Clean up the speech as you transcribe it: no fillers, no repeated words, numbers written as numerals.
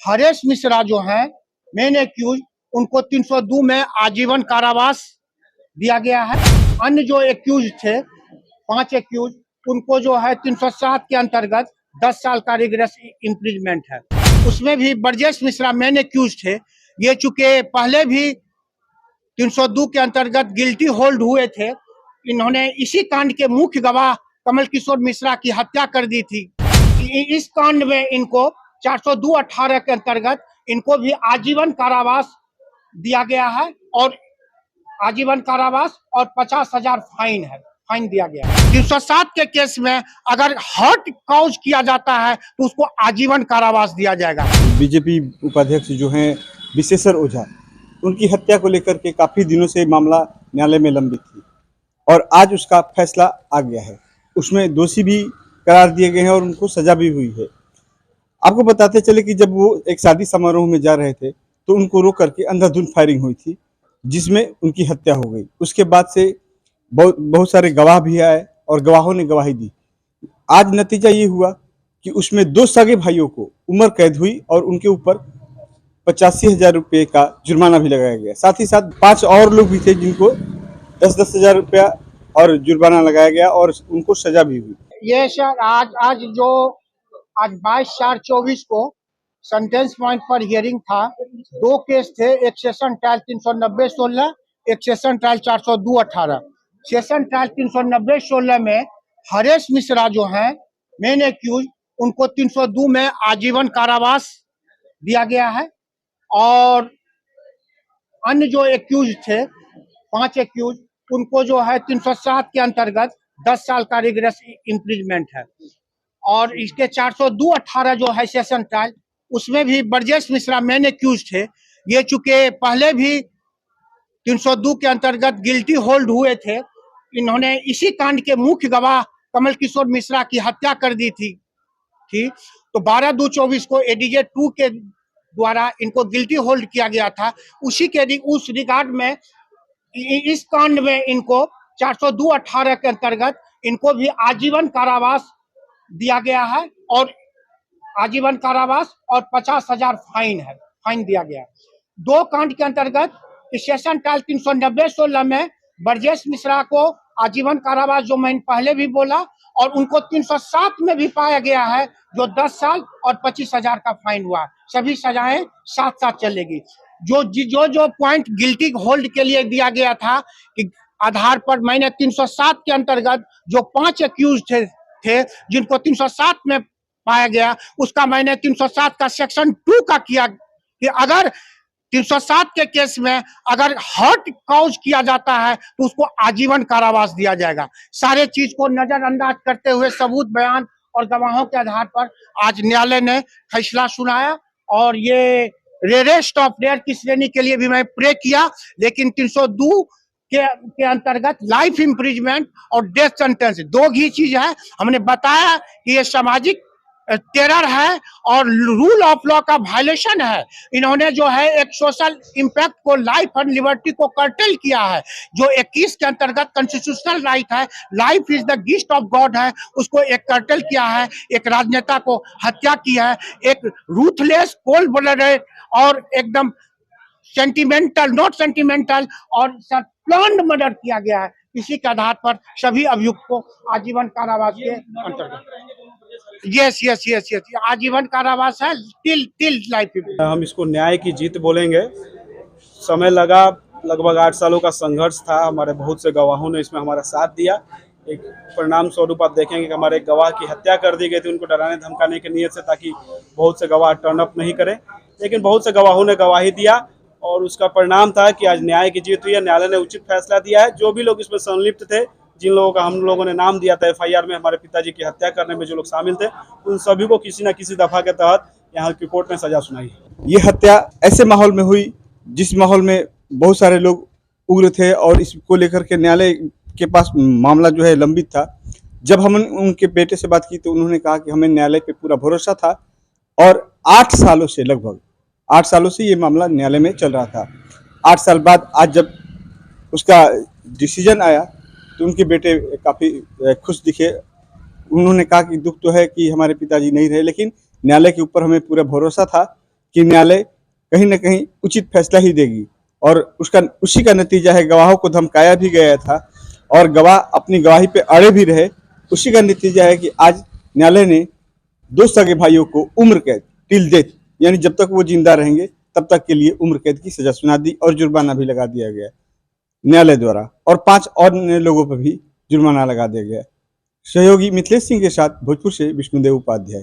हरेश मिश्रा जो हैं main accused, उनको 302 में आजीवन कारावास दिया गया है। अन्य जो एक्यूज थे 5 एक्यूज, उनको जो है 307 के अंतर्गत 10 साल का रिग्रेस इम्प्रिजमेंट है। उसमें भी ब्रजेश मिश्रा मेन एक्यूज थे। ये चूंकि पहले भी 302 के अंतर्गत गिल्टी होल्ड हुए थे, इन्होंने इसी कांड के मुख्य गवाह कमल किशोर मिश्रा की हत्या कर दी थी। इस कांड में इनको 402(18) के अंतर्गत इनको भी आजीवन कारावास दिया गया है और आजीवन कारावास और 50,000 फाइन दिया गया है। 307 के केस में अगर हर्ट कॉज किया जाता है तो उसको आजीवन कारावास दिया जाएगा। बीजेपी उपाध्यक्ष जो हैं विशेश्वर ओझा, उनकी हत्या को लेकर के काफी दिनों से मामला न्यायालय में लंबित थी और आज उसका फैसला आ गया है। उसमें दोषी भी करार दिए गए हैं और उनको सजा भी हुई है। आपको बताते चले कि जब वो एक शादी समारोह में जा रहे थे तो उनको रोक करके अंधाधुंध फायरिंग हुई थी, जिसमें उनकी हत्या हो गई। उसके बाद से बहुत सारे गवाह भी आए और गवाहों ने गवाही दी। आज नतीजा ये हुआ कि उसमें 2 सगे भाइयों को उम्र कैद हुई और उनके ऊपर 85,000 रुपये का जुर्माना भी लगाया गया। साथ ही साथ 5 और लोग भी थे जिनको 10-10 हजार रुपया और जुर्माना लगाया गया और उनको सजा भी हुई। ये सर आज 22/4/24 को सेंटेंस पॉइंट पर हियरिंग था। 2 केस थे, एक सेशन ट्रायल 390/16, एक सेशन ट्रायल 402/18। सेशन ट्रायल 390/16 में हरेश मिश्रा जो हैं मेन एक्यूज, उनको 302 में आजीवन कारावास दिया गया है और अन्य जो एक्यूज थे 5 एक्यूज, उनको जो है 307 के अंतर्गत 10 साल का रिग्रेस इम्प्रिजमेंट है। और इसके 402/18 जो है सेशन ट्रायल, उसमें भी ब्रजेश मिश्रा मेन एक्यूज थे। ये चूंकि पहले भी 302 के अंतर्गत गिल्टी होल्ड हुए थे, इन्होंने इसी कांड के मुख्य गवाह कमल किशोर मिश्रा की हत्या कर दी थी। तो 12/2/24 को एडीजे 2 के द्वारा इनको गिल्टी होल्ड किया गया था। उस रिगार्ड में इस कांड में इनको 402/18 के अंतर्गत इनको भी आजीवन कारावास दिया गया है और आजीवन कारावास और 50,000 फाइन दिया गया है। 2 कांड के अंतर्गत सेशन ट्रायल 390/16 में ब्रजेश मिश्रा को आजीवन कारावास, जो मैंने पहले भी बोला, और उनको 307 में भी पाया गया है जो 10 साल और 25,000 का फाइन हुआ। सभी सजाएं साथ साथ चलेगी। जो पॉइंट गिल्टी होल्ड के लिए दिया गया था कि आधार पर मैंने 307 के अंतर्गत जो 5 एक्यूज थे जिनको 307 में पाया गया, उसका मैंने 307 का सेक्शन 2 का किया कि अगर 307 के केस में अगर हर्ट कॉज किया जाता है तो उसको आजीवन कारावास दिया जाएगा। सारे चीज को नजरअंदाज करते हुए सबूत, बयान और गवाहों के आधार पर आज न्यायालय ने फैसला सुनाया और ये रेयरेस्ट ऑफ रेयर की श्रेणी के लिए भी मैं प्रे किया, लेकिन 302 के अंतर्गत लाइफ इम्प्रिजमेंट और डेथ सेंटेंस 2 ही चीज है। हमने बताया कि ये सामाजिक टेरर है और रूल ऑफ लॉ का वायलेशन है। इन्होंने जो है एक सोशल इम्पैक्ट को, लाइफ एंड लिबर्टी को कर्टेल किया है। जो 21 के अंतर्गत कॉन्स्टिट्यूशनल राइट है, life is the gift of God है, उसको एक कर्टेल किया है। एक राजनेता को हत्या की है, एक रूथलेस, कोल्ड ब्लडेड और एकदम सेंटिमेंटल, नॉट सेंटिमेंटल और प्लान्ड मर्डर किया गया है। इसी के आधार पर सभी अभियुक्त को आजीवन कारावास के अंतर्गत यस आजीवन कारावास है टिल लाइफ। हम इसको न्याय की जीत बोलेंगे। समय लगा, लगभग 8 सालों का संघर्ष था। हमारे बहुत से गवाहों ने इसमें हमारा साथ दिया। एक परिणाम स्वरूप आप देखेंगे कि हमारे गवाह की हत्या कर दी गई थी, उनको डराने धमकाने की नीयत से, ताकि बहुत से गवाह टर्न अप नहीं करें। लेकिन बहुत से गवाहों ने गवाही दिया और उसका परिणाम था कि आज न्याय की जीत हुई है। न्यायालय ने उचित फैसला दिया है। जो भी लोग इसमें संलिप्त थे, जिन लोगों का हम लोगों ने नाम दिया था FIR में, हमारे पिताजी की हत्या करने में जो लोग शामिल थे, उन सभी को किसी न किसी दफा के तहत यहाँ की कोर्ट ने सजा सुनाई है। ये हत्या ऐसे माहौल में हुई जिस माहौल में बहुत सारे लोग उग्र थे और इसको लेकर के न्यायालय के पास मामला जो है लंबित था। जब हम उनके बेटे से बात की तो उन्होंने कहा कि हमें न्यायालय पे पूरा भरोसा था और 8 सालों से, लगभग 8 सालों से ये मामला न्यायालय में चल रहा था। 8 साल बाद आज जब उसका डिसीजन आया तो उनके बेटे काफ़ी खुश दिखे। उन्होंने कहा कि दुख तो है कि हमारे पिताजी नहीं रहे, लेकिन न्यायालय के ऊपर हमें पूरा भरोसा था कि न्यायालय कहीं न कहीं उचित फैसला ही देगी और उसी का नतीजा है। गवाहों को धमकाया भी गया था और गवाह अपनी गवाही पे अड़े भी रहे। उसी का नतीजा है कि आज न्यायालय ने 2 सगे भाइयों को उम्र कैद टिल डेथ, यानी जब तक वो जिंदा रहेंगे तब तक के लिए उम्र कैद की सजा सुना दी और जुर्माना भी लगा दिया गया न्यायालय द्वारा, और 5 और लोगों पर भी जुर्माना लगा दिया गया। सहयोगी मिथिलेश सिंह के साथ भोजपुर से विष्णुदेव उपाध्याय।